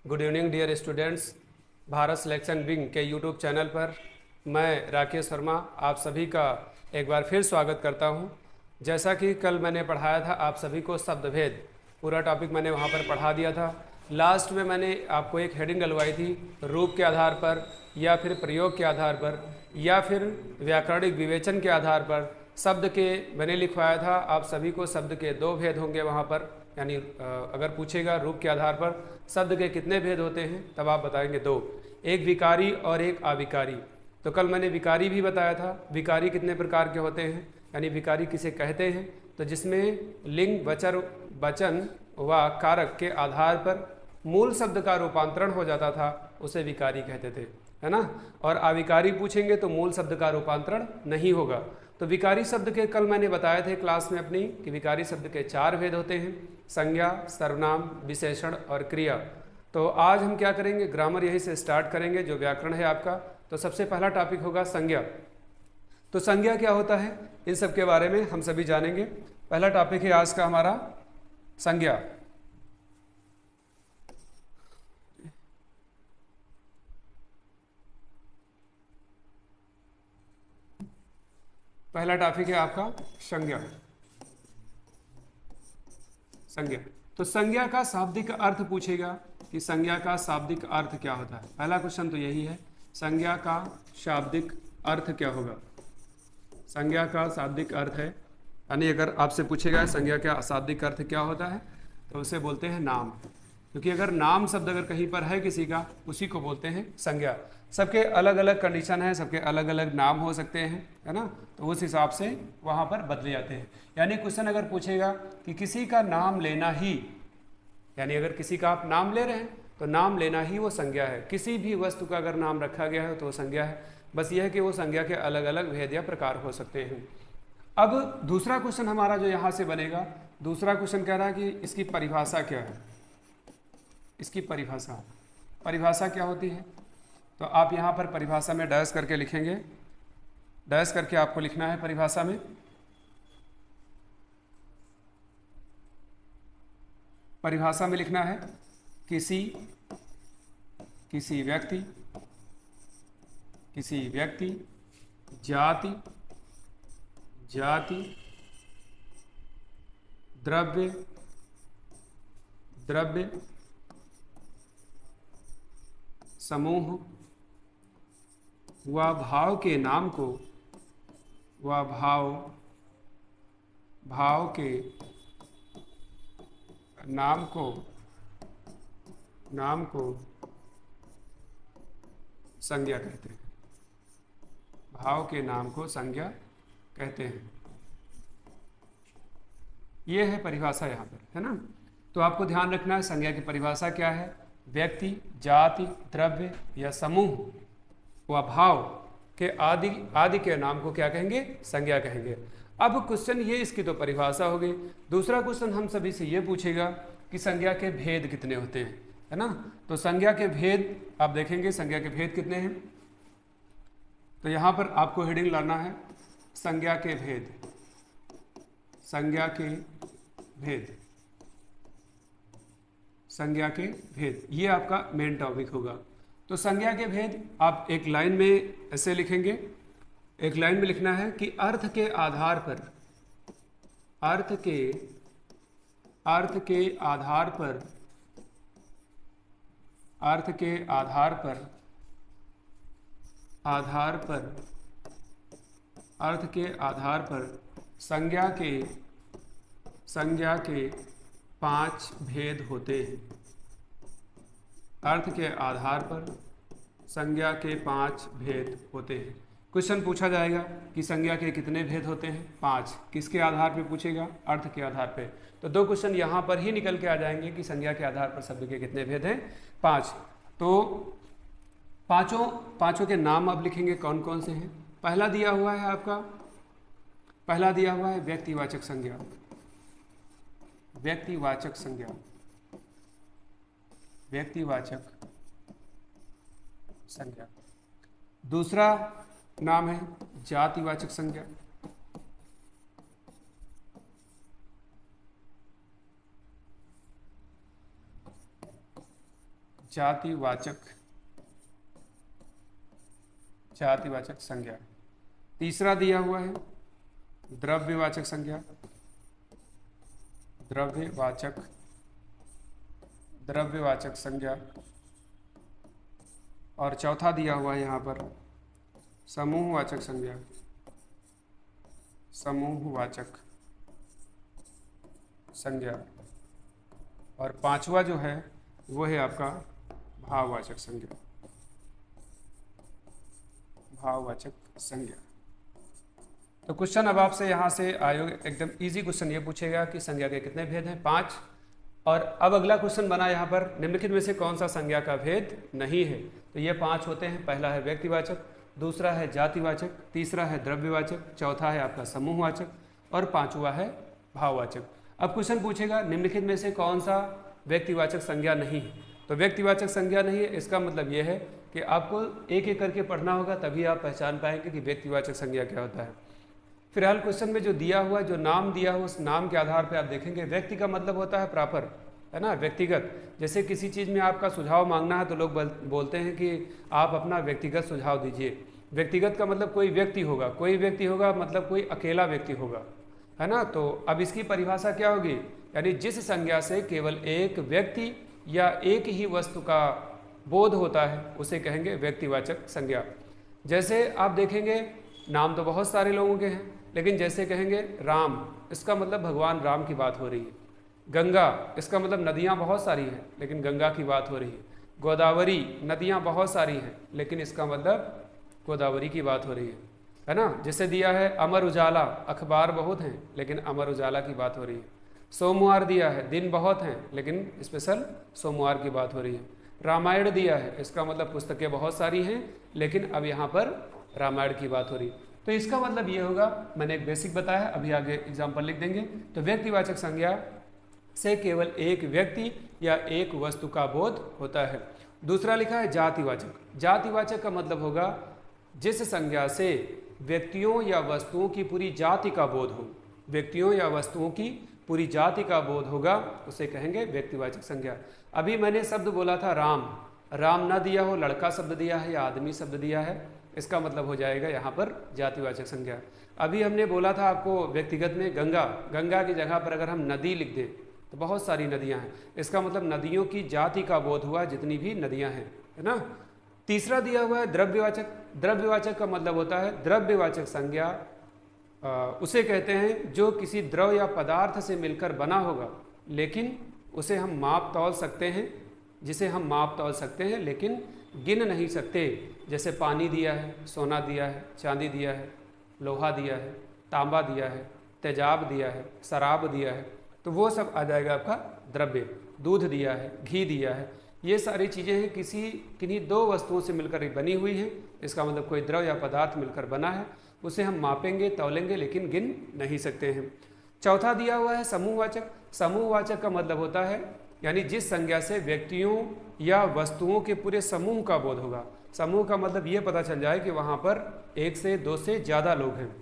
Good evening dear students. Bharat Selection Wing के YouTube channel पर मैं राकेश वर्मा आप सभी का एक बार फिर स्वागत करता हूं। जैसा कि कल मैंने पढ़ाया था आप सभी को शब्दभेद, पूरा टॉपिक मैंने वहां पर पढ़ा दिया था। लास्ट में मैंने आपको एक हेडिंग डलवाई थी, रूप के आधार पर या फिर प्रयोग के आधार पर या फिर व्याकरणिक विवेचन के आधार पर शब्द के मैंने लिखवाया था। आप सभी को शब्द के दो भेद होंगे वहाँ पर, यानी अगर पूछेगा रूप के आधार पर शब्द के कितने भेद होते हैं तब आप बताएंगे दो, एक विकारी और एक अविकारी। तो कल मैंने विकारी भी बताया था। विकारी कितने प्रकार के होते हैं, यानी विकारी किसे कहते हैं, तो जिसमें लिंग वचन व कारक के आधार पर मूल शब्द का रूपांतरण हो जाता था, उसे विकारी कहते थे, है ना। और अविकारी पूछेंगे तो मूल शब्द का रूपांतरण नहीं होगा। तो विकारी शब्द के कल मैंने बताए थे क्लास में अपनी कि विकारी शब्द के चार भेद होते हैं, संज्ञा, सर्वनाम, विशेषण और क्रिया। तो आज हम क्या करेंगे, ग्रामर यहीं से स्टार्ट करेंगे, जो व्याकरण है आपका। तो सबसे पहला टॉपिक होगा संज्ञा। तो संज्ञा क्या होता है, इन सब के बारे में हम सभी जानेंगे। पहला टॉपिक है आज का हमारा संज्ञा। पहला टॉपिक है आपका संज्ञा। संज्ञा, तो संज्ञा का शाब्दिक अर्थ पूछेगा कि संज्ञा का शाब्दिक अर्थ क्या होता है। पहला क्वेश्चन तो यही है, संज्ञा का शाब्दिक अर्थ क्या होगा। संज्ञा का शाब्दिक अर्थ है, यानी अगर आपसे पूछेगा संज्ञा का शाब्दिक अर्थ क्या होता है तो उसे बोलते हैं नाम। क्योंकि अगर नाम शब्द अगर कहीं पर है किसी का, उसी को बोलते हैं संज्ञा। सबके अलग अलग कंडीशन है, सबके अलग अलग नाम हो सकते हैं, है ना। तो उस हिसाब से वहाँ पर बदले जाते हैं। यानी क्वेश्चन अगर पूछेगा कि किसी का नाम लेना ही, यानी अगर किसी का आप नाम ले रहे हैं तो नाम लेना ही वो संज्ञा है। किसी भी वस्तु का अगर नाम रखा गया है तो वो संज्ञा है। बस यह है कि वो संज्ञा के अलग अलग भेद या प्रकार हो सकते हैं। अब दूसरा क्वेश्चन हमारा जो यहाँ से बनेगा, दूसरा क्वेश्चन कह रहा है कि इसकी परिभाषा क्या है। इसकी परिभाषा, परिभाषा क्या होती है, तो आप यहाँ पर परिभाषा में डैश करके लिखेंगे। डैश करके आपको लिखना है परिभाषा में। परिभाषा में लिखना है किसी व्यक्ति जाति द्रव्य समूह व भाव के नाम को संज्ञा कहते हैं। भाव के नाम को संज्ञा कहते हैं। ये है परिभाषा यहाँ पर, है ना। तो आपको ध्यान रखना है संज्ञा की परिभाषा क्या है। व्यक्ति, जाति, द्रव्य या समूह व भाव के आदि के नाम को क्या कहेंगे, संज्ञा कहेंगे। अब क्वेश्चन ये, इसकी तो परिभाषा हो गई। दूसरा क्वेश्चन हम सभी से ये पूछेगा कि संज्ञा के भेद कितने होते हैं, है ना। तो संज्ञा के भेद आप देखेंगे, संज्ञा के भेद कितने हैं। तो यहाँ पर आपको हेडिंग लाना है संज्ञा के भेद। संज्ञा के भेद, संज्ञा के भेद, ये आपका मेन टॉपिक होगा। तो संज्ञा के भेद आप एक लाइन में ऐसे लिखेंगे। एक लाइन में लिखना है कि अर्थ के आधार पर संज्ञा के 5 भेद होते हैं। अर्थ के आधार पर संज्ञा के 5 भेद होते हैं। क्वेश्चन पूछा जाएगा कि संज्ञा के कितने भेद होते हैं, 5। किसके आधार पे पूछेगा, अर्थ के आधार पे। तो 2 क्वेश्चन यहाँ पर ही निकल के आ जाएंगे कि संज्ञा के आधार पर शब्द के कितने भेद हैं, 5। तो पांचों के नाम अब लिखेंगे कौन कौन से हैं। पहला दिया हुआ है आपका, पहला दिया हुआ है व्यक्तिवाचक संज्ञा। व्यक्तिवाचक संज्ञा, व्यक्तिवाचक संज्ञा। दूसरा नाम है जातिवाचक संज्ञा। जातिवाचक जातिवाचक संज्ञा। तीसरा दिया हुआ है द्रव्यवाचक संज्ञा, द्रव्यवाचक संज्ञा। और चौथा दिया हुआ है यहाँ पर समूहवाचक संज्ञा, समूहवाचक संज्ञा। और पांचवा जो है वो है आपका भाववाचक संज्ञा, भाववाचक संज्ञा। तो क्वेश्चन अब आपसे यहाँ से आयोग एकदम इजी क्वेश्चन ये पूछेगा कि संज्ञा के कितने भेद हैं? 5। और अब अगला क्वेश्चन बना यहाँ पर, निम्नलिखित में से कौन सा संज्ञा का भेद नहीं है? तो ये 5 होते हैं। पहला है व्यक्तिवाचक, दूसरा है जातिवाचक, तीसरा है द्रव्यवाचक, चौथा है आपका समूहवाचक और पांचवा है भाववाचक। अब क्वेश्चन पूछेगा निम्नलिखित में से कौन सा व्यक्तिवाचक संज्ञा नहीं है? तो व्यक्तिवाचक संज्ञा नहीं है, इसका मतलब ये है कि आपको एक एक करके पढ़ना होगा, तभी आप पहचान पाएंगे कि व्यक्तिवाचक संज्ञा क्या होता है। फिलहाल क्वेश्चन में जो दिया हुआ है, जो नाम दिया हुआ, उस नाम के आधार पर आप देखेंगे। व्यक्ति का मतलब होता है प्रॉपर, है ना, व्यक्तिगत। जैसे किसी चीज़ में आपका सुझाव मांगना है तो लोग बोलते हैं कि आप अपना व्यक्तिगत सुझाव दीजिए। व्यक्तिगत का मतलब कोई व्यक्ति होगा, कोई व्यक्ति होगा मतलब कोई अकेला व्यक्ति होगा, है ना। तो अब इसकी परिभाषा क्या होगी? यानी जिस संज्ञा से केवल एक व्यक्ति या एक ही वस्तु का बोध होता है उसे कहेंगे व्यक्तिवाचक संज्ञा। जैसे आप देखेंगे नाम तो बहुत सारे लोगों के हैं, लेकिन जैसे कहेंगे राम, इसका मतलब भगवान राम की बात हो रही है। गंगा, इसका मतलब नदियाँ बहुत सारी हैं लेकिन गंगा की बात हो रही है। गोदावरी, नदियाँ बहुत सारी हैं लेकिन इसका मतलब गोदावरी की बात हो रही है ना। जैसे दिया है अमर उजाला, अखबार बहुत हैं लेकिन अमर उजाला की बात हो रही है। सोमवार दिया है, दिन बहुत हैं लेकिन स्पेशल सोमवार की बात हो रही है। रामायण दिया है, इसका मतलब पुस्तकें बहुत सारी हैं लेकिन अब यहाँ पर रामायण की बात हो रही है। तो इसका मतलब ये होगा, मैंने एक बेसिक बताया, अभी आगे एग्जाम्पल लिख देंगे। तो व्यक्तिवाचक संज्ञा से केवल एक व्यक्ति या एक वस्तु का बोध होता है। दूसरा लिखा है जातिवाचक। जातिवाचक का मतलब होगा जिस संज्ञा से व्यक्तियों या वस्तुओं की पूरी जाति का बोध हो, व्यक्तियों या वस्तुओं की पूरी जाति का बोध होगा उसे कहेंगे व्यक्तिवाचक संज्ञा। अभी मैंने शब्द बोला था राम, राम ना दिया हो, लड़का शब्द दिया है या आदमी शब्द दिया है, इसका मतलब हो जाएगा यहाँ पर जातिवाचक संज्ञा। अभी हमने बोला था आपको व्यक्तिगत में गंगा, गंगा की जगह पर अगर हम नदी लिख दें तो बहुत सारी नदियाँ हैं, इसका मतलब नदियों की जाति का बोध हुआ जितनी भी नदियाँ हैं, है ना। तीसरा दिया हुआ है द्रव्यवाचक। द्रव्यवाचक का मतलब होता है द्रव्यवाचक संज्ञा उसे कहते हैं जो किसी द्रव या पदार्थ से मिलकर बना होगा लेकिन उसे हम माप तौल सकते हैं, जिसे हम माप तौल सकते हैं लेकिन गिन नहीं सकते। जैसे पानी दिया है, सोना दिया है, चांदी दिया है, लोहा दिया है, तांबा दिया है, तेजाब दिया है, शराब दिया है, तो वो सब आ जाएगा आपका द्रव्य। दूध दिया है, घी दिया है, ये सारी चीज़ें हैं किन्हीं दो वस्तुओं से मिलकर बनी हुई हैं, इसका मतलब कोई द्रव या पदार्थ मिलकर बना है, उसे हम मापेंगे तौलेंगे लेकिन गिन नहीं सकते हैं। चौथा दिया हुआ है समूहवाचक। समूहवाचक का मतलब होता है यानी जिस संज्ञा से व्यक्तियों या वस्तुओं के पूरे समूह का बोध होगा। समूह का मतलब ये पता चल जाए कि वहाँ पर एक से दो से ज़्यादा लोग हैं।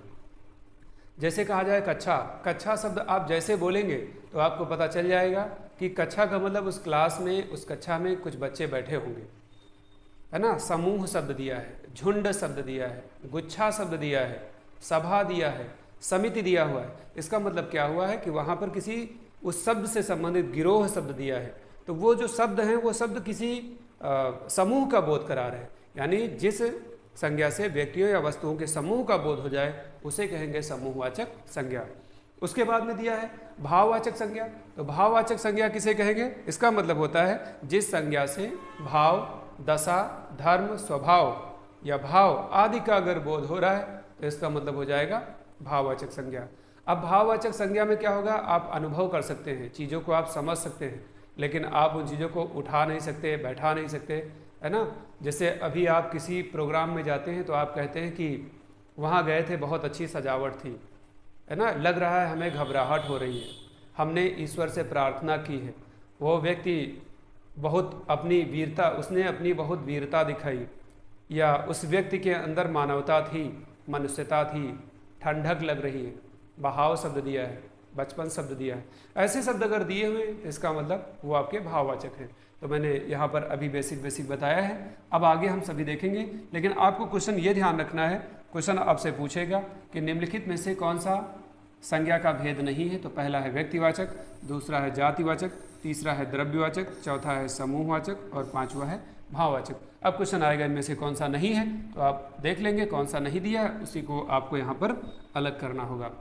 जैसे कहा जाए कक्षा, कक्षा शब्द आप जैसे बोलेंगे तो आपको पता चल जाएगा कि कक्षा का मतलब उस क्लास में, उस कक्षा में कुछ बच्चे बैठे होंगे, है ना। समूह शब्द दिया है, झुंड शब्द दिया है, गुच्छा शब्द दिया है, सभा दिया है, समिति दिया हुआ है। इसका मतलब क्या हुआ है कि वहाँ पर किसी उस शब्द से संबंधित गिरोह शब्द दिया है, तो वो जो शब्द हैं वो शब्द किसी समूह का बोध करा रहे हैं। यानी जिस संज्ञा से व्यक्तियों या वस्तुओं के समूह का बोध हो जाए उसे कहेंगे समूहवाचक संज्ञा। उसके बाद में दिया है भाववाचक संज्ञा। तो भाववाचक संज्ञा किसे कहेंगे? इसका मतलब होता है जिस संज्ञा से भाव, दशा, धर्म, स्वभाव या भाव आदि का अगर बोध हो रहा है तो इसका मतलब हो जाएगा भाववाचक संज्ञा। अब भाववाचक संज्ञा में क्या होगा, आप अनुभव कर सकते हैं, चीज़ों को आप समझ सकते हैं, लेकिन आप उन चीज़ों को उठा नहीं सकते, बैठा नहीं सकते, है ना। जैसे अभी आप किसी प्रोग्राम में जाते हैं तो आप कहते हैं कि वहाँ गए थे, बहुत अच्छी सजावट थी, है ना, लग रहा है हमें घबराहट हो रही है, हमने ईश्वर से प्रार्थना की है, वो व्यक्ति बहुत अपनी वीरता, उसने अपनी बहुत वीरता दिखाई, या उस व्यक्ति के अंदर मानवता थी, मनुष्यता थी, ठंडक लग रही है, बहाव शब्द दिया है, बचपन शब्द दिया है। ऐसे शब्द अगर दिए हुए इसका मतलब वो आपके भाववाचक हैं। तो मैंने यहाँ पर अभी बेसिक बताया है। अब आगे हम सभी देखेंगे, लेकिन आपको क्वेश्चन ये ध्यान रखना है, क्वेश्चन आपसे पूछेगा कि निम्नलिखित में से कौन सा संज्ञा का भेद नहीं है। तो पहला है व्यक्तिवाचक, दूसरा है जातिवाचक, तीसरा है द्रव्यवाचक, चौथा है समूहवाचक और पांचवा है भाववाचक। अब क्वेश्चन आएगा इनमें से कौन सा नहीं है, तो आप देख लेंगे कौन सा नहीं दिया है, उसी को आपको यहाँ पर अलग करना होगा।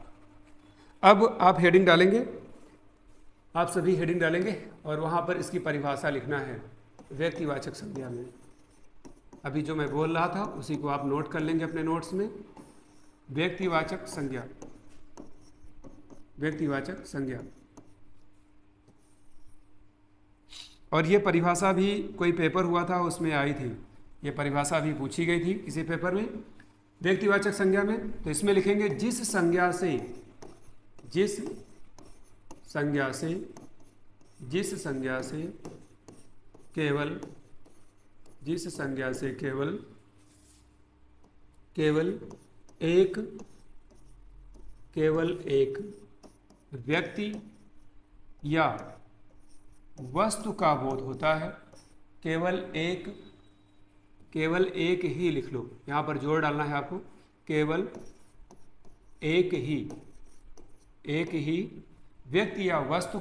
अब आप हेडिंग डालेंगे, आप सभी हेडिंग डालेंगे और वहाँ पर इसकी परिभाषा लिखना है व्यक्तिवाचक संज्ञा में। अभी जो मैं बोल रहा था उसी को आप नोट कर लेंगे अपने नोट्स में। व्यक्तिवाचक संज्ञा, व्यक्तिवाचक संज्ञा। और ये परिभाषा भी कोई पेपर हुआ था उसमें आई थी, ये परिभाषा भी पूछी गई थी किसी पेपर में व्यक्तिवाचक संज्ञा में। तो इसमें लिखेंगे जिस संज्ञा से केवल एक व्यक्ति या वस्तु का बोध होता है। केवल एक ही लिख लो, यहाँ पर जोर डालना है आपको। केवल एक ही व्यक्ति या वस्तु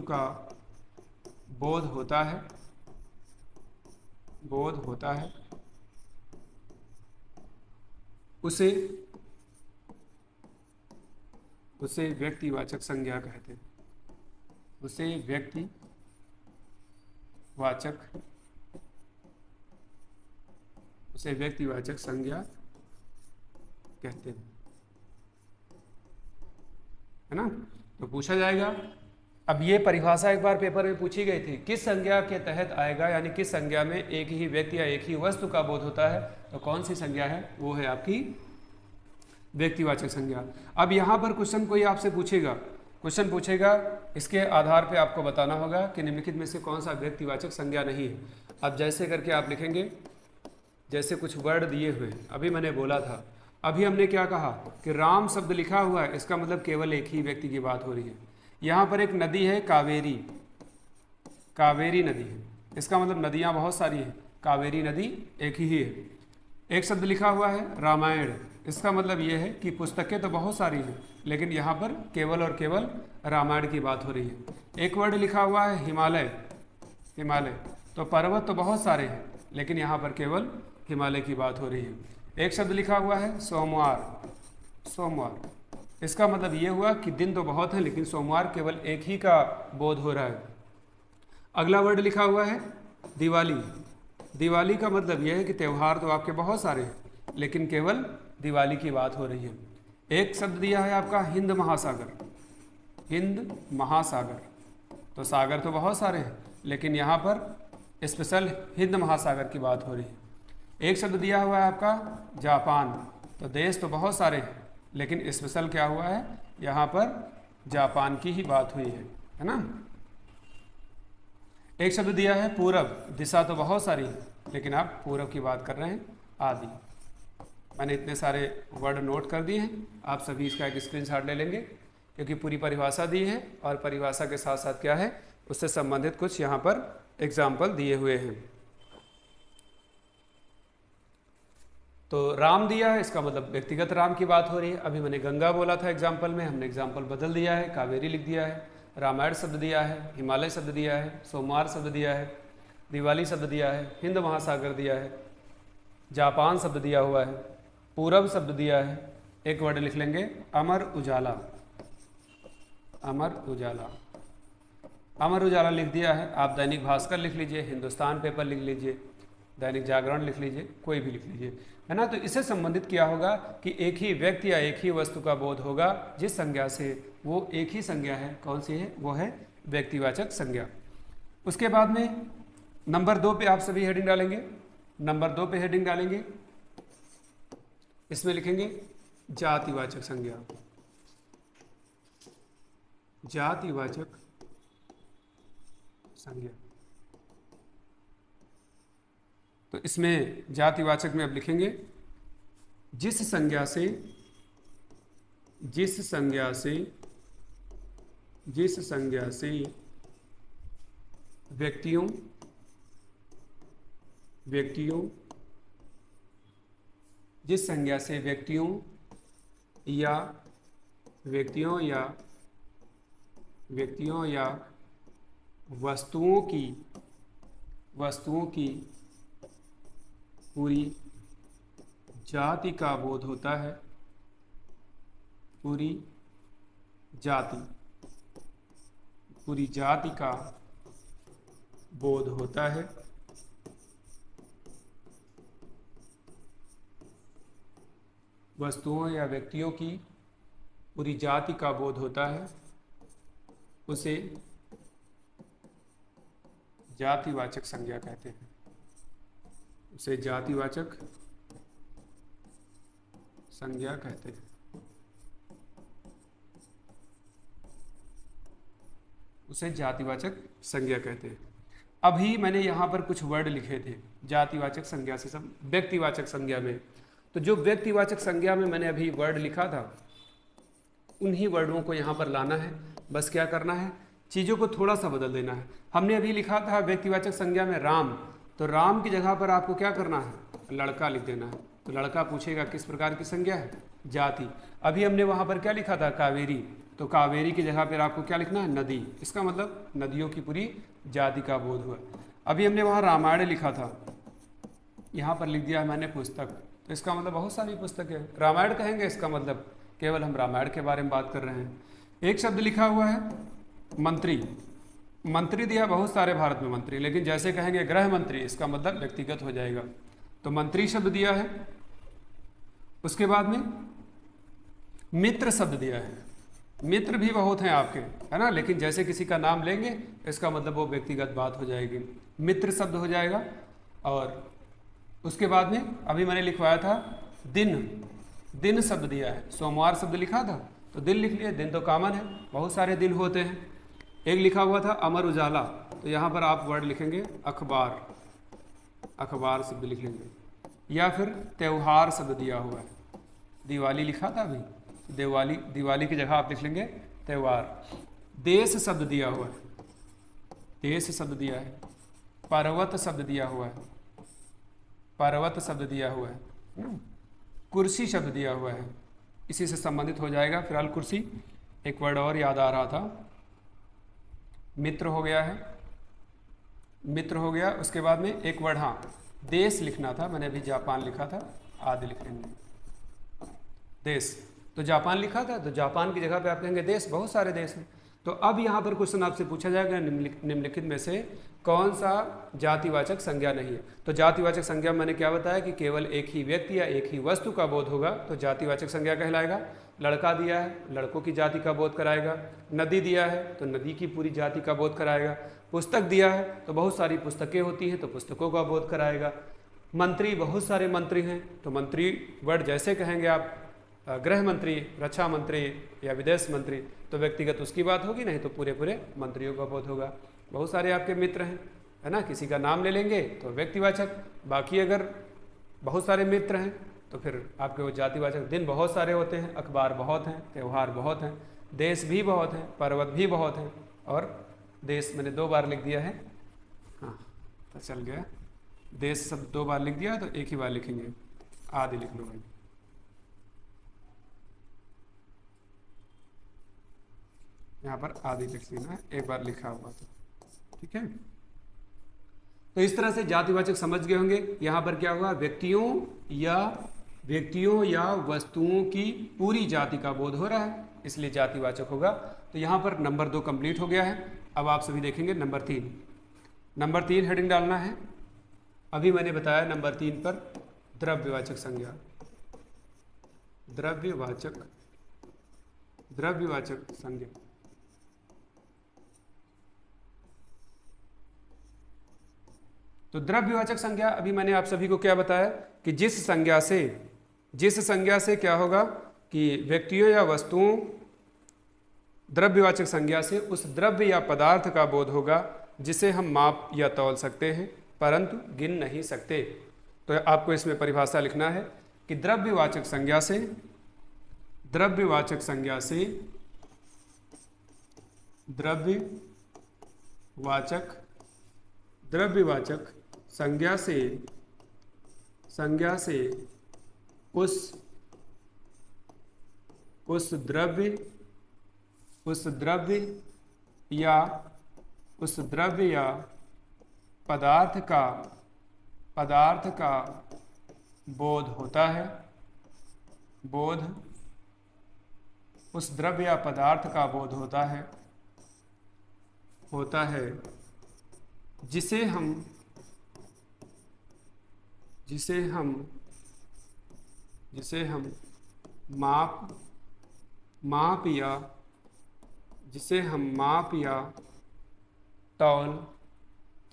का बोध होता है, उसे व्यक्तिवाचक संज्ञा कहते हैं। उसे व्यक्तिवाचक संज्ञा कहते हैं, है ना। तो पूछा जाएगा, अब ये परिभाषा एक बार पेपर में पूछी गई थी, किस संज्ञा के तहत आएगा, यानी किस संज्ञा में एक ही व्यक्ति या एक ही वस्तु का बोध होता है। तो कौन सी संज्ञा है, वो है आपकी व्यक्तिवाचक संज्ञा। अब यहाँ पर क्वेश्चन कोई आपसे पूछेगा, इसके आधार पे आपको बताना होगा कि निम्नलिखित में से कौन सा व्यक्तिवाचक संज्ञा नहीं है। अब जैसे करके आप लिखेंगे, जैसे कुछ वर्ड दिए हुए, अभी मैंने बोला था, अभी हमने क्या कहा कि राम शब्द लिखा हुआ है, इसका मतलब केवल एक ही व्यक्ति की बात हो रही है। यहाँ पर एक नदी है कावेरी नदी है, इसका मतलब नदियाँ बहुत सारी हैं, कावेरी नदी एक ही है। एक शब्द लिखा हुआ है रामायण, इसका मतलब ये है कि पुस्तकें तो बहुत सारी हैं, लेकिन यहाँ पर केवल और केवल रामायण की बात हो रही है। एक वर्ड लिखा हुआ है हिमालय, तो पर्वत तो बहुत सारे हैं, लेकिन यहाँ पर केवल हिमालय की बात हो रही है। एक शब्द लिखा हुआ है सोमवार, इसका मतलब ये हुआ कि दिन तो बहुत हैं, लेकिन सोमवार केवल एक ही का बोध हो रहा है। अगला वर्ड लिखा हुआ है दिवाली का मतलब यह है कि त्यौहार तो आपके बहुत सारे हैं, लेकिन केवल दिवाली की बात हो रही है। एक शब्द दिया है आपका हिंद महासागर, तो सागर तो बहुत सारे हैं, लेकिन यहाँ पर स्पेशल हिंद महासागर की बात हो रही है। एक शब्द दिया हुआ है आपका जापान, तो देश तो बहुत सारे हैं, लेकिन स्पेशल क्या हुआ है, यहाँ पर जापान की ही बात हुई है ना। एक शब्द दिया है पूरब, दिशा तो बहुत सारी है, लेकिन आप पूरब की बात कर रहे हैं, आदि। मैंने इतने सारे वर्ड नोट कर दिए हैं, आप सभी इसका एक स्क्रीनशॉट ले लेंगे, क्योंकि पूरी परिभाषा दी है और परिभाषा के साथ साथ क्या है, उससे संबंधित कुछ यहाँ पर एग्जाम्पल दिए हुए हैं। तो राम दिया है, इसका मतलब व्यक्तिगत राम की बात हो रही है। अभी मैंने गंगा बोला था एग्जाम्पल में, हमने एग्जाम्पल बदल दिया है, कावेरी लिख दिया है। रामायण शब्द दिया है, हिमालय शब्द दिया है, सोमवार शब्द दिया है, दिवाली शब्द दिया है, हिंद महासागर दिया है, जापान शब्द दिया हुआ है, पूरब शब्द दिया है। एक वर्ड लिख लेंगे अमर उजाला लिख दिया है। आप दैनिक भास्कर लिख लीजिए, हिंदुस्तान पेपर लिख लीजिए, दैनिक जागरण लिख लीजिए, कोई भी लिख लीजिए, है ना। तो इससे संबंधित क्या होगा कि एक ही व्यक्ति या एक ही वस्तु का बोध होगा जिस संज्ञा से, वो एक ही संज्ञा है। कौन सी है, वो है व्यक्तिवाचक संज्ञा। उसके बाद में नंबर 2 पे आप सभी हेडिंग डालेंगे, इसमें लिखेंगे जातिवाचक संज्ञा, तो इसमें जातिवाचक में अब लिखेंगे जिस संज्ञा से व्यक्तियों व्यक्तियों जिस संज्ञा से व्यक्तियों या वस्तुओं की पूरी जाति का बोध होता है, पूरी जाति का बोध होता है, वस्तुओं या व्यक्तियों की पूरी जाति का बोध होता है, उसे जातिवाचक संज्ञा कहते हैं। उसे जातिवाचक संज्ञा कहते हैं। उसे जातिवाचक संज्ञा कहते हैं। अभी मैंने यहाँ पर कुछ वर्ड लिखे थे जातिवाचक संज्ञा से सब व्यक्तिवाचक संज्ञा में। तो जो व्यक्तिवाचक संज्ञा में मैंने अभी वर्ड लिखा था, उन्हीं वर्डों को यहाँ पर लाना है। बस क्या करना है, चीज़ों को थोड़ा सा बदल देना है। हमने अभी लिखा था व्यक्तिवाचक संज्ञा में राम, तो राम की जगह पर आपको क्या करना है, लड़का लिख देना है। तो लड़का पूछेगा किस प्रकार की संज्ञा है, जाति। अभी हमने वहाँ पर क्या लिखा था, कावेरी, तो कावेरी की जगह पर आपको क्या लिखना है, नदी। इसका मतलब नदियों की पूरी जाति का बोध हुआ। अभी हमने वहाँ रामायण लिखा था, यहाँ पर लिख दिया है मैंने पुस्तक, तो इसका मतलब बहुत सारी पुस्तकें। रामायण कहेंगे इसका मतलब केवल हम रामायण के बारे में बात कर रहे हैं। एक शब्द लिखा हुआ है मंत्री, मंत्री दिया बहुत सारे भारत में मंत्री, लेकिन जैसे कहेंगे गृह मंत्री, इसका मतलब व्यक्तिगत हो जाएगा। तो मंत्री शब्द दिया है। उसके बाद में मित्र शब्द दिया है। मित्र भी बहुत हैं आपके, है ना, लेकिन जैसे किसी का नाम लेंगे इसका मतलब वो व्यक्तिगत बात हो जाएगी, मित्र शब्द हो जाएगा। और उसके बाद में अभी मैंने लिखवाया था दिन, दिन शब्द दिया है। सोमवार शब्द लिखा था तो दिन लिख लिया, दिन तो कॉमन है, बहुत सारे दिन होते हैं। एक लिखा हुआ था अमर उजाला, तो यहाँ पर आप वर्ड लिखेंगे अखबार, अखबार शब्द लिख लेंगे। या फिर त्यौहार शब्द दिया हुआ है, दिवाली लिखा था अभी, दिवाली, दिवाली की जगह आप लिख लेंगे त्यौहार। देश शब्द दिया हुआ है, देश शब्द दिया है। पर्वत शब्द दिया हुआ है, पर्वत शब्द दिया हुआ है। कुर्सी शब्द दिया हुआ है, इसी से संबंधित हो जाएगा। फिलहाल कुर्सी, एक वर्ड और याद आ रहा था, मित्र हो गया है, मित्र हो गया। उसके बाद में एक वर्ड, हाँ देश लिखना था, मैंने अभी जापान लिखा था, आदि लिख लेंगे देश। तो जापान लिखा था तो जापान की जगह पे आप कहेंगे देश, बहुत सारे देश हैं। तो अब यहाँ पर क्वेश्चन आपसे पूछा जाएगा निम्नलिखित में से कौन सा जातिवाचक संज्ञा नहीं है। तो जातिवाचक संज्ञा मैंने क्या बताया कि केवल एक ही व्यक्ति या एक ही वस्तु का बोध होगा तो जातिवाचक संज्ञा कहलाएगा। लड़का दिया है, लड़कों की जाति का बोध कराएगा। नदी दिया है तो नदी की पूरी जाति का बोध कराएगा। पुस्तक दिया है तो बहुत सारी पुस्तकें होती हैं तो पुस्तकों का बोध कराएगा। मंत्री, बहुत सारे मंत्री हैं तो मंत्री वर्ड जैसे कहेंगे आप, गृह मंत्री, रक्षा मंत्री या विदेश मंत्री, तो व्यक्तिगत उसकी बात होगी, नहीं तो पूरे पूरे मंत्रियों का बोध होगा। बहुत सारे आपके मित्र हैं, है ना, किसी का नाम ले लेंगे तो व्यक्तिवाचक, बाकी अगर बहुत सारे मित्र हैं तो फिर आपके वो जातिवाचक। दिन बहुत सारे होते हैं, अखबार बहुत हैं, त्यौहार बहुत हैं, देश भी बहुत हैं, पर्वत भी बहुत हैं। और देश मैंने 2 बार लिख दिया है, हाँ तो चल गया। देश सब 2 बार लिख दिया तो एक ही बार लिखेंगे, आदि लिख लो भाई। यहाँ पर आदि लिख लेना है, एक बार लिखा हुआ था, ठीक है। तो इस तरह से जातिवाचक समझ गए होंगे। यहाँ पर क्या हुआ, व्यक्तियों या वस्तुओं की पूरी जाति का बोध हो रहा है, इसलिए जातिवाचक होगा। तो यहाँ पर नंबर 2 कंप्लीट हो गया है। अब आप सभी देखेंगे नंबर 3। नंबर 3 हेडिंग डालना है। अभी मैंने बताया नंबर 3 पर द्रव्यवाचक संज्ञा, द्रव्यवाचक संज्ञा। तो द्रव्यवाचक संज्ञा अभी मैंने आप सभी को क्या बताया कि जिस संज्ञा से क्या होगा कि व्यक्तियों या वस्तुओं, द्रव्यवाचक संज्ञा से उस द्रव्य या पदार्थ का बोध होगा जिसे हम माप या तौल सकते हैं परंतु गिन नहीं सकते। तो आपको इसमें परिभाषा लिखना है कि द्रव्यवाचक द्रव्यवाचक संज्ञा से उस द्रव्य या पदार्थ का बोध होता है। उस द्रव्य या पदार्थ का बोध होता है जिसे हम माप या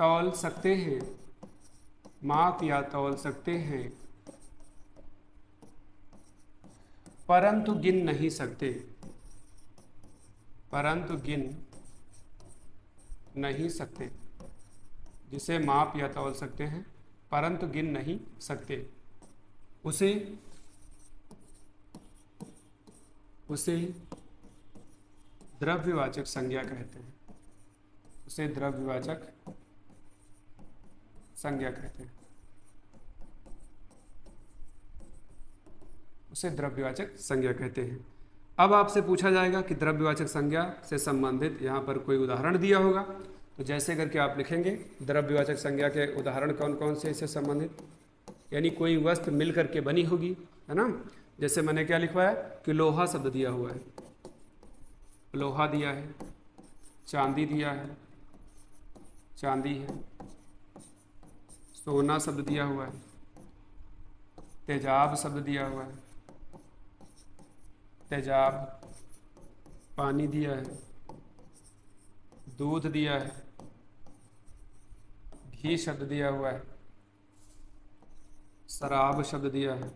तौल सकते हैं। माप या तौल सकते हैं परंतु गिन नहीं सकते। जिसे माप या तौल सकते हैं परंतु गिन नहीं सकते, उसे द्रव्यवाचक संज्ञा कहते हैं। उसे द्रव्यवाचक संज्ञा कहते हैं। अब आपसे पूछा जाएगा कि द्रव्यवाचक संज्ञा से संबंधित यहाँ पर कोई उदाहरण दिया होगा, तो जैसे करके आप लिखेंगे द्रव्यवाचक संज्ञा के उदाहरण कौन कौन से इससे संबंधित, यानी कोई वस्तु मिल करके बनी होगी, है ना। जैसे मैंने क्या लिखवाया कि लोहा शब्द दिया हुआ है, लोहा दिया है, चांदी दिया है, चांदी है, सोना शब्द दिया हुआ है, तेजाब शब्द दिया हुआ है, तेजाब, पानी दिया है, दूध दिया है, घी शब्द दिया हुआ है, शराब शब्द दिया है,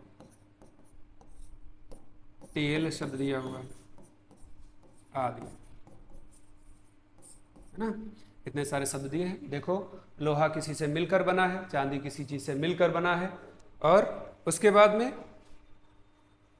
तेल शब्द दिया हुआ है आदि, है ना। इतने सारे शब्द दिए हैं। देखो लोहा किसी से मिलकर बना है, चांदी किसी चीज से मिलकर बना है, और उसके बाद में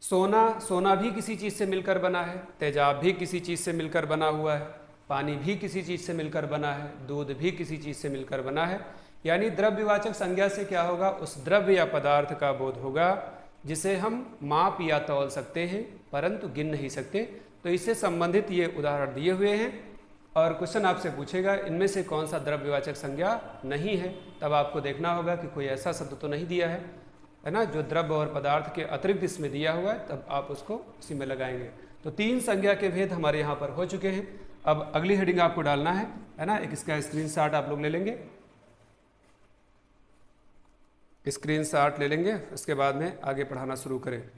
सोना भी किसी चीज से मिलकर बना है, तेजाब भी किसी चीज से मिलकर बना हुआ है, पानी भी किसी चीज से मिलकर बना है, दूध भी किसी चीज से मिलकर बना है। यानी द्रव्यवाचक संज्ञा से क्या होगा, उस द्रव्य या पदार्थ का बोध होगा जिसे हम माप या तौल सकते हैं परंतु गिन नहीं सकते। तो इससे संबंधित ये उदाहरण दिए हुए हैं, और क्वेश्चन आपसे पूछेगा इनमें से कौन सा द्रव्यवाचक संज्ञा नहीं है। तब आपको देखना होगा कि कोई ऐसा शब्द तो नहीं दिया है ना, जो द्रव्य और पदार्थ के अतिरिक्त इसमें दिया हुआ है, तब आप उसको इसी में लगाएंगे। तो 3 संज्ञा के भेद हमारे यहाँ पर हो चुके हैं। अब अगली हेडिंग आपको डालना है ना। एक इसका स्क्रीनशॉट आप लोग ले लेंगे, स्क्रीनशॉट ले लेंगे, उसके बाद में आगे पढ़ाना शुरू करें।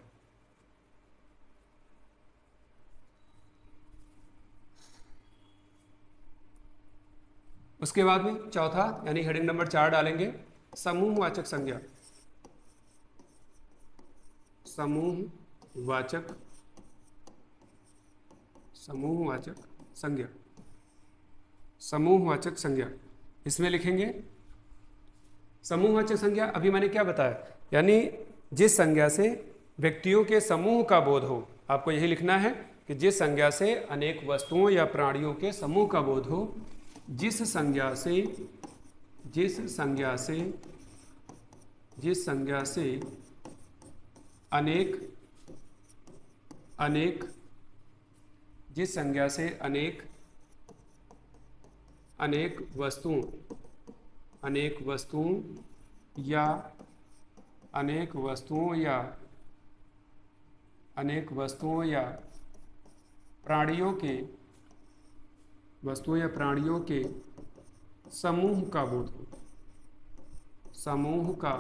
उसके बाद में चौथा यानी हेडिंग नंबर 4 डालेंगे, समूहवाचक संज्ञा। समूहवाचक संज्ञा इसमें लिखेंगे समूहवाचक संज्ञा। अभी मैंने क्या बताया, यानी जिस संज्ञा से व्यक्तियों के समूह का बोध हो, आपको यही लिखना है कि जिस संज्ञा से अनेक वस्तुओं या प्राणियों के समूह का बोध हो, जिस संज्ञा से अनेक वस्तुओं या प्राणियों के समूह का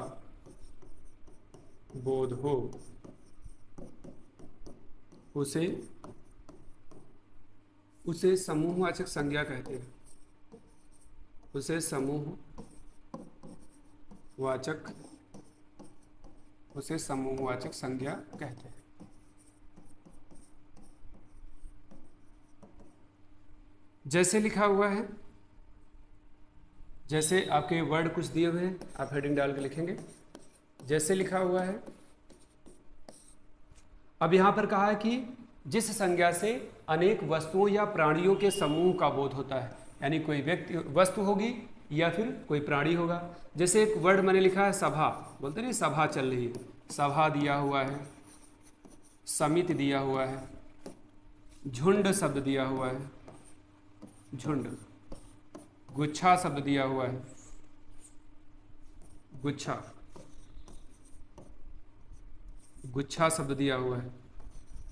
बोध हो, उसे समूहवाचक संज्ञा कहते हैं। उसे समूहवाचक संज्ञा कहते हैं। जैसे लिखा हुआ है, जैसे आपके वर्ड कुछ दिए हुए हैं, आप हेडिंग डाल के लिखेंगे जैसे लिखा हुआ है। अब यहां पर कहा है कि जिस संज्ञा से अनेक वस्तुओं या प्राणियों के समूह का बोध होता है, यानी कोई वस्तु होगी या फिर कोई प्राणी होगा। जैसे एक वर्ड मैंने लिखा है सभा, बोलते नहीं सभा चल रही है, सभा दिया हुआ है, समिति दिया हुआ है, झुंड शब्द दिया हुआ है, झुंड, गुच्छा शब्द दिया हुआ है, गुच्छा, गुच्छा शब्द दिया हुआ है,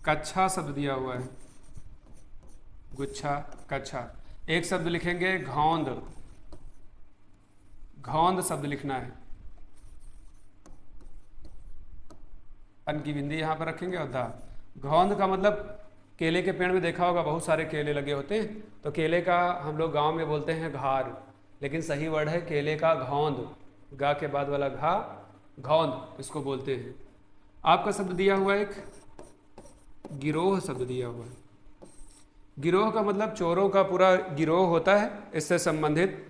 कच्छा शब्द दिया हुआ है, गुच्छा कच्छा। एक शब्द लिखेंगे घौंद, घौंद शब्द लिखना है, अन की बिंदी यहां पर रखेंगे और दा। घौंद का मतलब केले के पेड़ में देखा होगा बहुत सारे केले लगे होते हैं, तो केले का हम लोग गांव में बोलते हैं घार, लेकिन सही वर्ड है केले का घौंद, गा के बाद वाला घा, घौंद इसको बोलते हैं। आपका शब्द दिया हुआ एक गिरोह शब्द दिया हुआ है। गिरोह का मतलब चोरों का पूरा गिरोह होता है, इससे संबंधित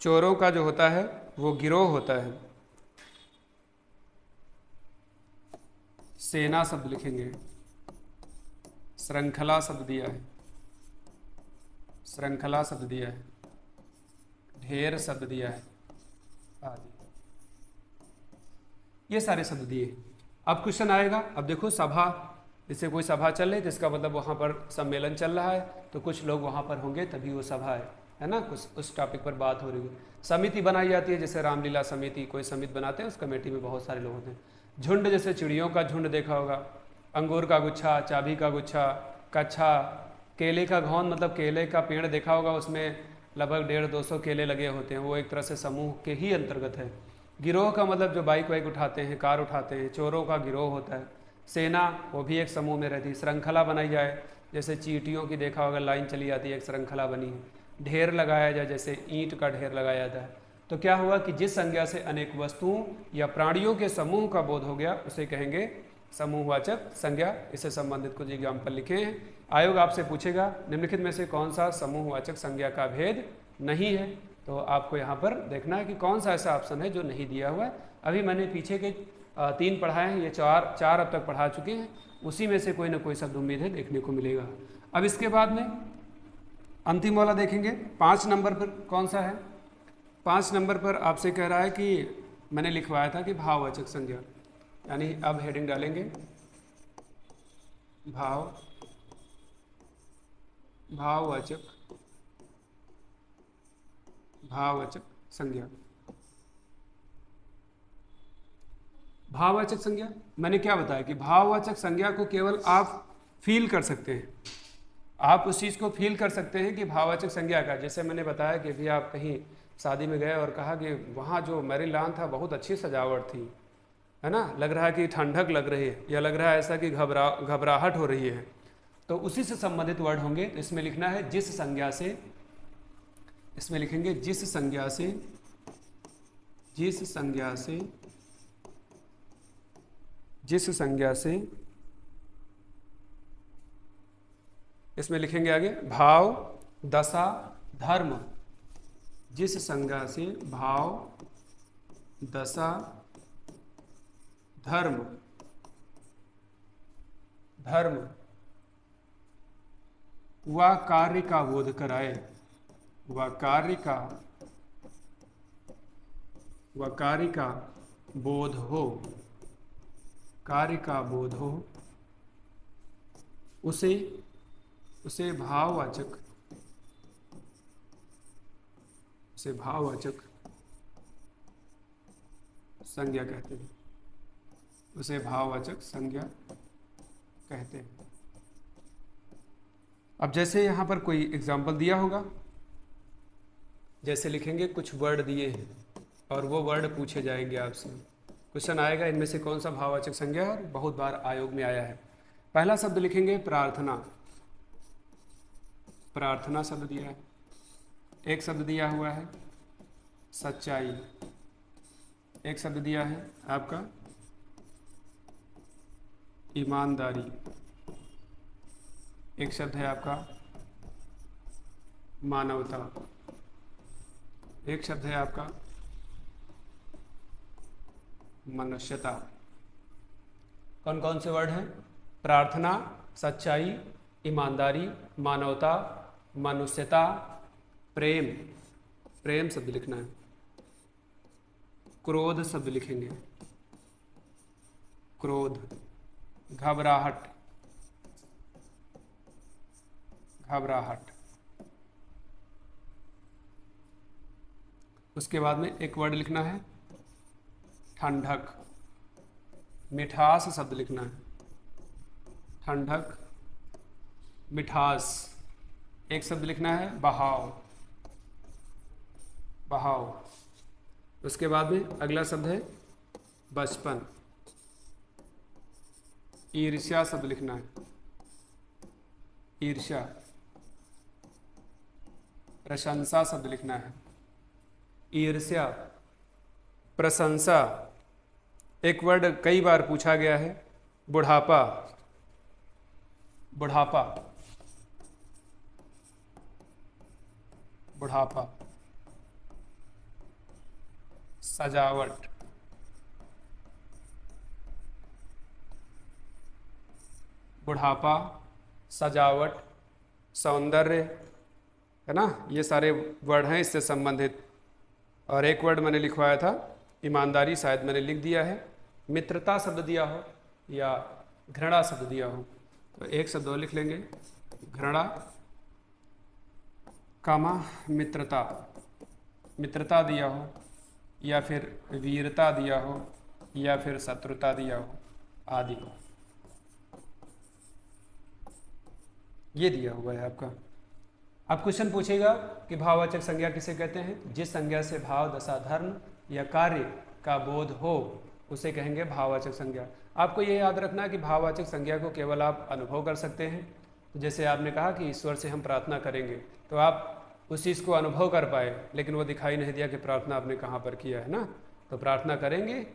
चोरों का जो होता है वो गिरोह होता है। सेना शब्द लिखेंगे, श्रृंखला शब्द दिया है, श्रृंखला शब्द दिया है, ढेर शब्द दिया है आदि, ये सारे शब्द दिए। अब क्वेश्चन आएगा, अब देखो सभा, जैसे कोई सभा चल रही है जिसका मतलब वहाँ पर सम्मेलन चल रहा है, तो कुछ लोग वहाँ पर होंगे तभी वो सभा है ना, कुछ उस टॉपिक पर बात हो रही है। समिति बनाई जाती है, जैसे रामलीला समिति, कोई समिति बनाते हैं, उस कमेटी में बहुत सारे लोग होते हैं। झुंड, जैसे चिड़ियों का झुंड देखा होगा, अंगूर का गुच्छा, चाबी का गुच्छा, कच्छा, केले का घौंद मतलब केले का पेड़ देखा होगा, उसमें लगभग 150-200 केले लगे होते हैं, वो एक तरह से समूह के ही अंतर्गत है। गिरोह का मतलब जो बाइक वाइक उठाते हैं, कार उठाते हैं, चोरों का गिरोह होता है। सेना, वो भी एक समूह में रहती है। श्रृंखला बनाई जाए, जैसे चींटियों की देखा होगा लाइन चली जाती है, एक श्रृंखला बनी है। ढेर लगाया जाए, जैसे ईंट का ढेर लगाया जाता है। तो क्या हुआ कि जिस संज्ञा से अनेक वस्तुओं या प्राणियों के समूह का बोध हो गया उसे कहेंगे समूहवाचक संज्ञा। इससे संबंधित कुछ एग्जाम्पल लिखे हैं। आयोग आपसे पूछेगा निम्नलिखित में से कौन सा समूहवाचक संज्ञा का भेद नहीं है, तो आपको यहाँ पर देखना है कि कौन सा ऐसा ऑप्शन है जो नहीं दिया हुआ है। अभी मैंने पीछे के 3 पढ़ाए हैं, ये चार अब तक पढ़ा चुके हैं, उसी में से कोई ना कोई शब्द उम्मीद है देखने को मिलेगा। अब इसके बाद में अंतिम वाला देखेंगे, 5 नंबर पर कौन सा है। 5 नंबर पर आपसे कह रहा है कि मैंने लिखवाया था कि भाववाचक संज्ञा, यानी अब हेडिंग डालेंगे भाववाचक संज्ञा। भाववाचक संज्ञा मैंने क्या बताया कि भाववाचक संज्ञा को केवल आप फील कर सकते हैं, आप उस चीज़ को फील कर सकते हैं कि भाववाचक संज्ञा का। जैसे मैंने बताया कि भी आप कहीं शादी में गए और कहा कि वहाँ जो मैरिज लॉन था बहुत अच्छी सजावट थी, है ना, लग रहा है कि ठंडक लग रही है, या लग रहा है ऐसा कि घबराहट हो रही है, तो उसी से संबंधित वर्ड होंगे। तो इसमें लिखना है जिस संज्ञा से, इसमें लिखेंगे जिस संज्ञा से, जिस संज्ञा से, जिस संज्ञा से, इसमें लिखेंगे आगे भाव, दशा, धर्म। जिस संज्ञा से भाव, दशा, धर्म व कार्य का बोध कराए, व कार्य का बोध हो, कार्य का बोध हो, उसे भाववाचक संज्ञा कहते हैं, उसे भाववाचक संज्ञा कहते हैं। अब जैसे यहाँ पर कोई एग्जाम्पल दिया होगा, जैसे लिखेंगे कुछ वर्ड दिए हैं और वो वर्ड पूछे जाएंगे आपसे, क्वेश्चन आएगा इनमें से कौन सा भाववाचक संज्ञा है, बहुत बार आयोग में आया है। पहला शब्द लिखेंगे प्रार्थना, प्रार्थना शब्द दिया है। एक शब्द दिया हुआ है सच्चाई, एक शब्द दिया है आपका ईमानदारी, एक शब्द है आपका मानवता, एक शब्द है आपका मनुष्यता। कौन कौन से वर्ड हैं? प्रार्थना, सच्चाई, ईमानदारी, मानवता, मनुष्यता, प्रेम। प्रेम शब्द लिखना है। क्रोध शब्द लिखेंगे, क्रोध। घबराहट, घबराहट। उसके बाद में एक वर्ड लिखना है ठंडक। मिठास शब्द लिखना है, ठंडक, मिठास। एक शब्द लिखना है बहाव, बहाव। उसके बाद में अगला शब्द है बचपन। ईर्ष्या शब्द लिखना है, ईर्ष्या। प्रशंसा शब्द लिखना है, ईर्ष्या, प्रशंसा। एक वर्ड कई बार पूछा गया है, बुढ़ापा, बुढ़ापा, बुढ़ापा। सजावट, बुढ़ापा, सजावट, सौंदर्य, है ना। ये सारे वर्ड हैं इससे संबंधित। और एक वर्ड मैंने लिखवाया था ईमानदारी, शायद मैंने लिख दिया है। मित्रता शब्द दिया हो या घृणा शब्द दिया हो, तो एक शब्द और लिख लेंगे, घृणा, कामा मित्रता। मित्रता दिया हो या फिर वीरता दिया हो या फिर शत्रुता दिया हो आदि, ये दिया हुआ है आपका। अब क्वेश्चन पूछेगा कि भाववाचक संज्ञा किसे कहते हैं? जिस संज्ञा से भाव, दशा, धर्म या कार्य का बोध हो उसे कहेंगे भाववाचक संज्ञा। आपको ये याद रखना कि भाववाचक संज्ञा को केवल आप अनुभव कर सकते हैं। जैसे आपने कहा कि ईश्वर से हम प्रार्थना करेंगे, तो आप उस चीज़ को अनुभव कर पाए, लेकिन वो दिखाई नहीं दिया कि प्रार्थना आपने कहाँ पर किया है ना। तो प्रार्थना करेंगे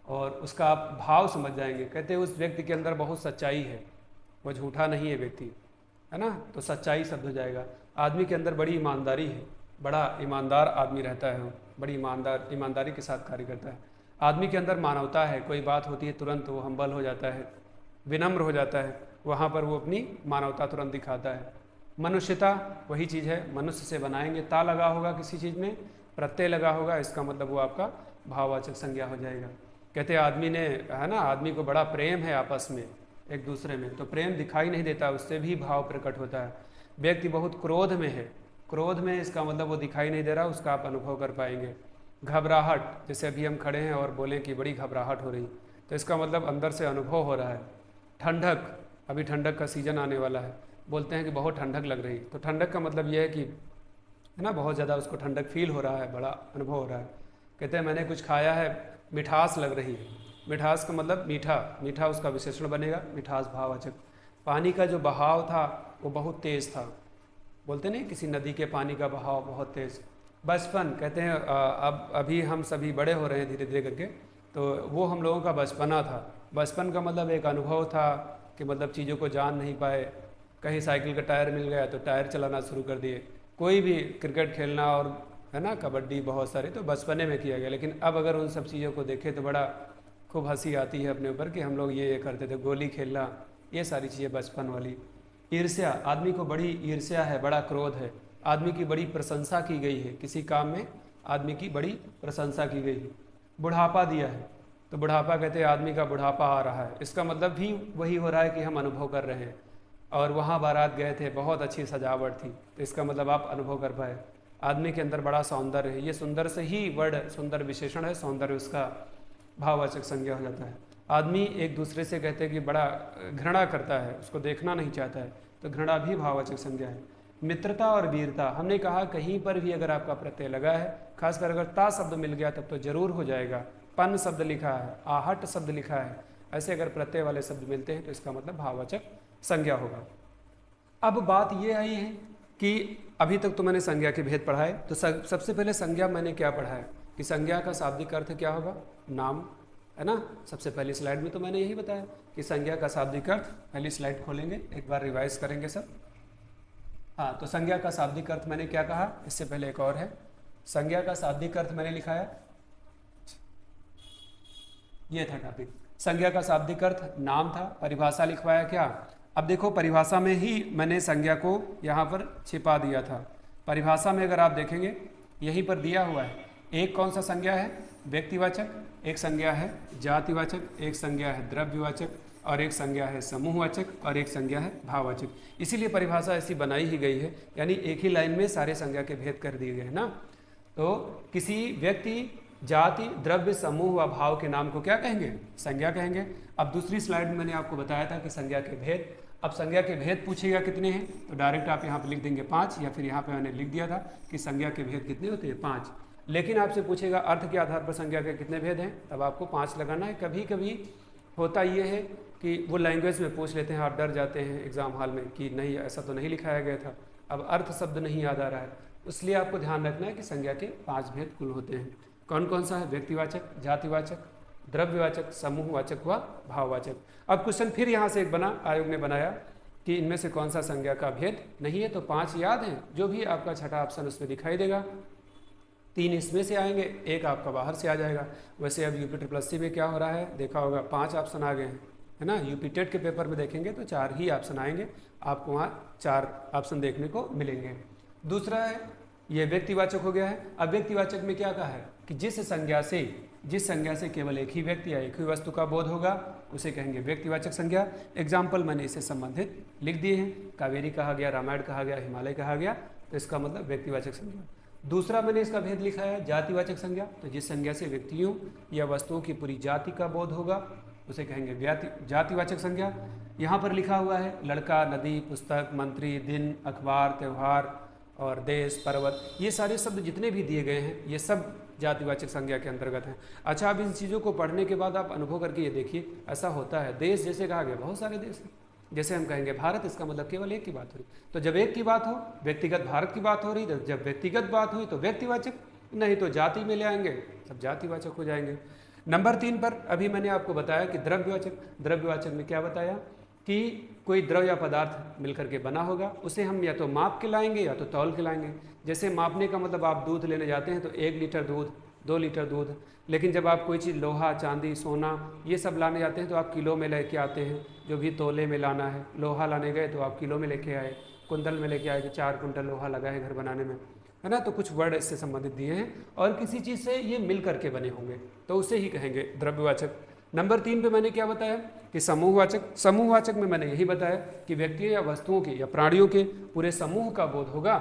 और उसका आप भाव समझ जाएंगे। कहते हैं उस व्यक्ति के अंदर बहुत सच्चाई है, वो झूठा नहीं है व्यक्ति, है ना। तो सच्चाई शब्द हो जाएगा। आदमी के अंदर बड़ी ईमानदारी है, बड़ा ईमानदार आदमी रहता है, बड़ी ईमानदारी के साथ कार्य करता है। आदमी के अंदर मानवता है, कोई बात होती है तुरंत वो हम्बल हो जाता है, विनम्र हो जाता है, वहाँ पर वो अपनी मानवता तुरंत दिखाता है। मनुष्यता वही चीज़ है, मनुष्य से बनाएंगे, ता लगा होगा किसी चीज़ में, प्रत्यय लगा होगा, इसका मतलब वो आपका भाववाचक संज्ञा हो जाएगा। कहते हैं आदमी ने, है ना, आदमी को बड़ा प्रेम है आपस में एक दूसरे में, तो प्रेम दिखाई नहीं देता, उससे भी भाव प्रकट होता है। व्यक्ति बहुत क्रोध में है, क्रोध में, इसका मतलब वो दिखाई नहीं दे रहा, उसका आप अनुभव कर पाएंगे। घबराहट, जैसे अभी हम खड़े हैं और बोलें कि बड़ी घबराहट हो रही, तो इसका मतलब अंदर से अनुभव हो रहा है। ठंडक, अभी ठंडक का सीज़न आने वाला है, बोलते हैं कि बहुत ठंडक लग रही, तो ठंडक का मतलब ये है कि, है ना, बहुत ज़्यादा उसको ठंडक फील हो रहा है, बड़ा अनुभव हो रहा है। कहते हैं मैंने कुछ खाया है, मिठास लग रही है। मिठास का मतलब मीठा, मीठा उसका विशेषण बनेगा, मिठास भाववाचक। पानी का जो बहाव था वो बहुत तेज़ था, बोलते नहीं किसी नदी के पानी का बहाव बहुत तेज़। बचपन, कहते हैं अब अभी हम सभी बड़े हो रहे हैं धीरे धीरे करके, तो वो हम लोगों का बचपना था। बचपन का मतलब एक अनुभव था कि मतलब चीज़ों को जान नहीं पाए, कहीं साइकिल का टायर मिल गया तो टायर चलाना शुरू कर दिए, कोई भी क्रिकेट खेलना और, है ना, कबड्डी, बहुत सारे तो बचपने में किया गया। लेकिन अब अगर उन सब चीज़ों को देखें तो बड़ा खूब हंसी आती है अपने ऊपर कि हम लोग ये करते थे, गोली खेलना, ये सारी चीज़ें बचपन वाली। ईर्ष्या, आदमी को बड़ी ईर्ष्या है, बड़ा क्रोध है, आदमी की बड़ी प्रशंसा की गई है, किसी काम में आदमी की बड़ी प्रशंसा की गई है। बुढ़ापा दिया है, तो बुढ़ापा कहते हैं आदमी का बुढ़ापा आ रहा है, इसका मतलब भी वही हो रहा है कि हम अनुभव कर रहे हैं। और वहाँ बारात गए थे, बहुत अच्छी सजावट थी, तो इसका मतलब आप अनुभव कर पाए। आदमी के अंदर बड़ा सौंदर्य है, ये सुंदर से ही वर्ड, सुंदर विशेषण है, सौंदर्य उसका भाववाचक संज्ञा हो जाता है। आदमी एक दूसरे से कहते हैं कि बड़ा घृणा करता है, उसको देखना नहीं चाहता है, तो घृणा भी भाववाचक संज्ञा है। मित्रता और वीरता, हमने कहा कहीं पर भी अगर आपका प्रत्यय लगा है, खासकर अगर ता शब्द मिल गया तब तो जरूर हो जाएगा। पन शब्द लिखा है, आहट शब्द लिखा है, ऐसे अगर प्रत्यय वाले शब्द मिलते हैं तो इसका मतलब भाववाचक संज्ञा होगा। अब बात यह आई है कि अभी तक तो मैंने संज्ञा के भेद पढ़ाए, तो सबसे पहले संज्ञा मैंने क्या पढ़ा है कि संज्ञा का शाब्दिक अर्थ क्या होगा? नाम, है ना। सबसे पहली स्लाइड में तो मैंने यही बताया कि संज्ञा का शाब्दिक अर्थ, पहली स्लाइड खोलेंगे, एक बार रिवाइज करेंगे सब। हाँ, तो संज्ञा का शाब्दिक अर्थ मैंने क्या कहा, इससे पहले एक और है, संज्ञा का शाब्दिक अर्थ मैंने लिखाया, ये था टॉपिक। संज्ञा का शाब्दिक अर्थ नाम था, परिभाषा लिखवाया क्या। अब देखो परिभाषा में ही मैंने संज्ञा को यहाँ पर छिपा दिया था। परिभाषा में अगर आप देखेंगे यहीं पर दिया हुआ है। एक कौन सा संज्ञा है? व्यक्तिवाचक, एक संज्ञा है जातिवाचक, एक संज्ञा है द्रव्यवाचक, और एक संज्ञा है समूहवाचक, और एक संज्ञा है भाववाचक। इसीलिए परिभाषा ऐसी बनाई ही गई है, यानी एक ही लाइन में सारे संज्ञा के भेद कर दिए गए हैं ना। तो किसी व्यक्ति, जाति, द्रव्य, समूह व भाव के नाम को क्या कहेंगे? संज्ञा कहेंगे। अब दूसरी स्लाइड में मैंने आपको बताया था कि संज्ञा के भेद। अब संज्ञा के भेद पूछेगा कितने हैं, तो डायरेक्ट आप यहाँ पे लिख देंगे 5, या फिर यहाँ पे मैंने लिख दिया था कि संज्ञा के भेद कितने होते हैं? 5। लेकिन आपसे पूछेगा अर्थ के आधार पर संज्ञा के कितने भेद हैं, तब आपको 5 लगाना है। कभी कभी होता ये है कि वो लैंग्वेज में पूछ लेते हैं, आप डर जाते हैं एग्जाम हॉल में कि नहीं ऐसा तो नहीं लिखाया गया था, अब अर्थ शब्द नहीं याद आ रहा है, इसलिए आपको ध्यान रखना है कि संज्ञा के 5 भेद कुल होते हैं। कौन कौन सा है? व्यक्तिवाचक, जातिवाचक, द्रव्यवाचक, समूहवाचक व भाववाचक। अब क्वेश्चन फिर यहाँ से एक बना, आयोग ने बनाया कि इनमें से कौन सा संज्ञा का भेद नहीं है, तो 5 याद हैं, जो भी आपका छठा ऑप्शन उसमें दिखाई देगा। 3 इसमें से आएंगे, एक आपका बाहर से आ जाएगा। वैसे अब यूपी ट्रिपल में क्या हो रहा है देखा होगा, 5 ऑप्शन आ गए हैं, है ना। यूपी टेट के पेपर में देखेंगे तो 4 ही ऑप्शन आएंगे, आपको वहाँ 4 ऑप्शन देखने को मिलेंगे। दूसरा है ये व्यक्तिवाचक हो गया है। अब व्यक्तिवाचक में क्या कहा है कि जिस संज्ञा से केवल एक ही व्यक्ति या एक ही वस्तु का बोध होगा उसे कहेंगे व्यक्तिवाचक संज्ञा। एग्जाम्पल मैंने इसे संबंधित लिख दिए हैं, कावेरी कहा गया, रामायण कहा गया, हिमालय कहा गया, तो इसका मतलब व्यक्तिवाचक संज्ञा। दूसरा मैंने इसका भेद लिखा है जातिवाचक संज्ञा, तो जिस संज्ञा से व्यक्तियों या वस्तुओं की पूरी जाति का बोध होगा उसे कहेंगे जातिवाचक संज्ञा। यहाँ पर लिखा हुआ है लड़का, नदी, पुस्तक, मंत्री, दिन, अखबार, त्यौहार और देश, पर्वत, ये सारे शब्द जितने भी दिए गए हैं ये सब जातिवाचक संज्ञा के अंतर्गत हैं। अच्छा, अब इन चीज़ों को पढ़ने के बाद आप अनुभव करके ये देखिए, ऐसा होता है। देश जैसे कहा गया, बहुत सारे देश हैं, जैसे हम कहेंगे भारत, इसका मतलब केवल एक की बात हो रही, तो जब एक की बात हो, व्यक्तिगत भारत की बात हो रही, तो जब व्यक्तिगत बात हुई तो व्यक्तिवाचक, नहीं तो जाति में ले आएंगे, सब जातिवाचक हो जाएंगे। नंबर 3 पर अभी मैंने आपको बताया कि द्रव्यवाचक में क्या बताया कि कोई द्रव्य या पदार्थ मिलकर के बना होगा, उसे हम या तो माप के लाएंगे या तो तौल के लाएंगे। जैसे मापने का मतलब आप दूध लेने जाते हैं तो 1 लीटर दूध, 2 लीटर दूध, लेकिन जब आप कोई चीज़ लोहा, चांदी, सोना ये सब लाने जाते हैं तो आप किलो में लेके आते हैं, जो भी तोले में लाना है। लोहा लाने गए तो आप किलो में लेके आए, कुंतल में लेके आए कि 4 कुंटल लोहा लगा है घर बनाने में, है ना। तो कुछ वर्ड इससे संबंधित दिए हैं और किसी चीज़ से ये मिल करके बने होंगे तो उसे ही कहेंगे द्रव्यवाचक। नंबर 3 पे मैंने क्या बताया कि समूहवाचक में मैंने यही बताया कि व्यक्तियों या वस्तुओं के या प्राणियों के पूरे समूह का बोध होगा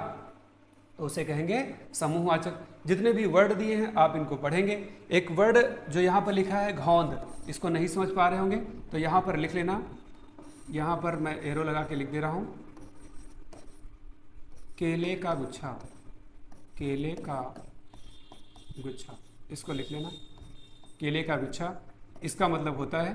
तो उसे कहेंगे समूहवाचक। जितने भी वर्ड दिए हैं आप इनको पढ़ेंगे। एक वर्ड जो यहाँ पर लिखा है घौंद, इसको नहीं समझ पा रहे होंगे तो यहाँ पर लिख लेना, यहाँ पर मैं एरो लगा के लिख दे रहा हूँ, केले का गुच्छा, केले का गुच्छा, इसको लिख लेना, केले का गुच्छा। इसका मतलब होता है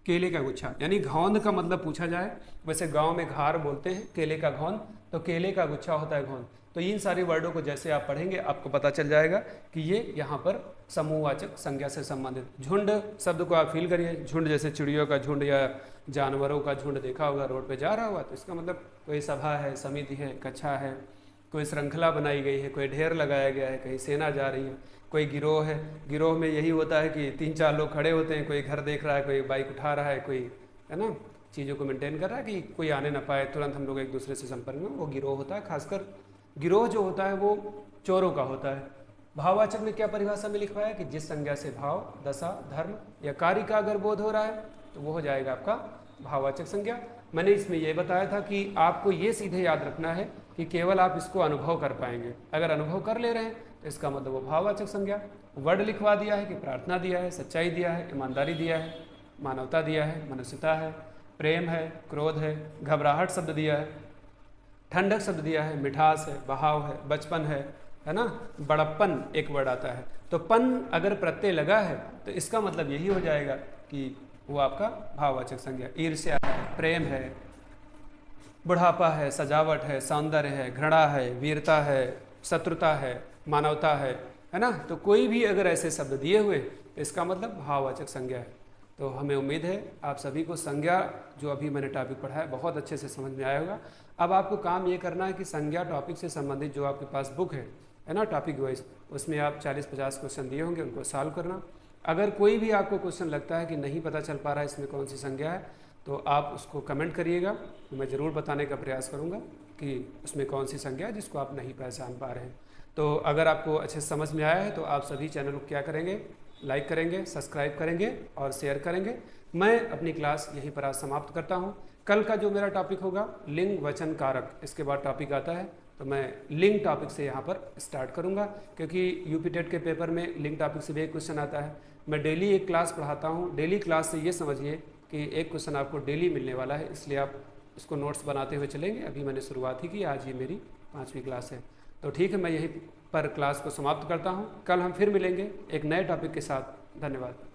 केले का गुच्छा, यानी घौंद का मतलब पूछा जाए, वैसे गांव में घार बोलते हैं केले का घौंद, तो केले का गुच्छा होता है घौंद। तो इन सारे वर्डों को जैसे आप पढ़ेंगे आपको पता चल जाएगा कि ये यहाँ पर समूहवाचक संज्ञा से संबंधित। झुंड शब्द को आप फील करिए, झुंड जैसे चिड़ियों का झुंड या जानवरों का झुंड देखा होगा रोड पे जा रहा होगा, तो इसका मतलब कोई सभा है, समिति है, कक्षा है, कोई श्रृंखला बनाई गई है, कोई ढेर लगाया गया है, कहीं सेना जा रही है, कोई गिरोह है। गिरोह में यही होता है कि 3-4 लोग खड़े होते हैं, कोई घर देख रहा है, कोई बाइक उठा रहा है, कोई, है ना, चीज़ों को मेंटेन कर रहा है कि कोई आने ना पाए, तुरंत हम लोग एक दूसरे से संपर्क में, वो गिरोह होता है। खासकर गिरोह जो होता है वो चोरों का होता है। भाववाचक में क्या परिभाषा में लिखवाया है कि जिस संज्ञा से भाव, दशा, धर्म या कार्य का अगर बोध हो रहा है तो वो हो जाएगा आपका भाववाचक संज्ञा। मैंने इसमें यह बताया था कि आपको ये सीधे याद रखना है कि केवल आप इसको अनुभव कर पाएंगे, अगर अनुभव कर ले रहे हैं तो इसका मतलब वो भाववाचक संज्ञा। वर्ड लिखवा दिया है कि प्रार्थना दिया है, सच्चाई दिया है, ईमानदारी दिया है, मानवता दिया है, मनुष्यता है, प्रेम है, क्रोध है, घबराहट शब्द दिया है, ठंडक शब्द दिया है, मिठास है, बहाव है, बचपन है ना, बड़प्पन एक वर्ड आता है। तो पन अगर प्रत्यय लगा है तो इसका मतलब यही हो जाएगा कि वो आपका भाववाचक संज्ञा। ईर्ष्या है, प्रेम है, बुढ़ापा है, सजावट है, सौंदर्य है, घृणा है, वीरता है, शत्रुता है, मानवता है ना। तो कोई भी अगर ऐसे शब्द दिए हुए तो इसका मतलब भाववाचक संज्ञा है। तो हमें उम्मीद है आप सभी को संज्ञा जो अभी मैंने टॉपिक पढ़ा है बहुत अच्छे से समझ में आया होगा। अब आपको काम ये करना है कि संज्ञा टॉपिक से संबंधित जो आपके पास बुक है ना, टॉपिक वाइज, उसमें आप 40-50 क्वेश्चन दिए होंगे, उनको सॉल्व करना। अगर कोई भी आपको क्वेश्चन लगता है कि नहीं पता चल पा रहा है इसमें कौन सी संज्ञा है, तो आप उसको कमेंट करिएगा, तो मैं ज़रूर बताने का प्रयास करूँगा कि उसमें कौन सी संज्ञा है जिसको आप नहीं पहचान पा रहे हैं। तो अगर आपको अच्छे से समझ में आया है तो आप सभी चैनल को क्या करेंगे, लाइक करेंगे, सब्सक्राइब करेंगे और शेयर करेंगे। मैं अपनी क्लास यहीं पर आज समाप्त करता हूँ। कल का जो मेरा टॉपिक होगा लिंग वचन कारक, इसके बाद टॉपिक आता है, तो मैं लिंग टॉपिक से यहाँ पर स्टार्ट करूँगा, क्योंकि यूपी टेट के पेपर में लिंग टॉपिक से भी एक क्वेश्चन आता है। मैं डेली एक क्लास पढ़ाता हूँ, डेली क्लास से ये समझिए कि एक क्वेश्चन आपको डेली मिलने वाला है, इसलिए आप इसको नोट्स बनाते हुए चलेंगे। अभी मैंने शुरुआत ही की, आज ये मेरी 5वीं क्लास है। तो ठीक है, मैं यहीं पर क्लास को समाप्त करता हूँ। कल हम फिर मिलेंगे एक नए टॉपिक के साथ। धन्यवाद।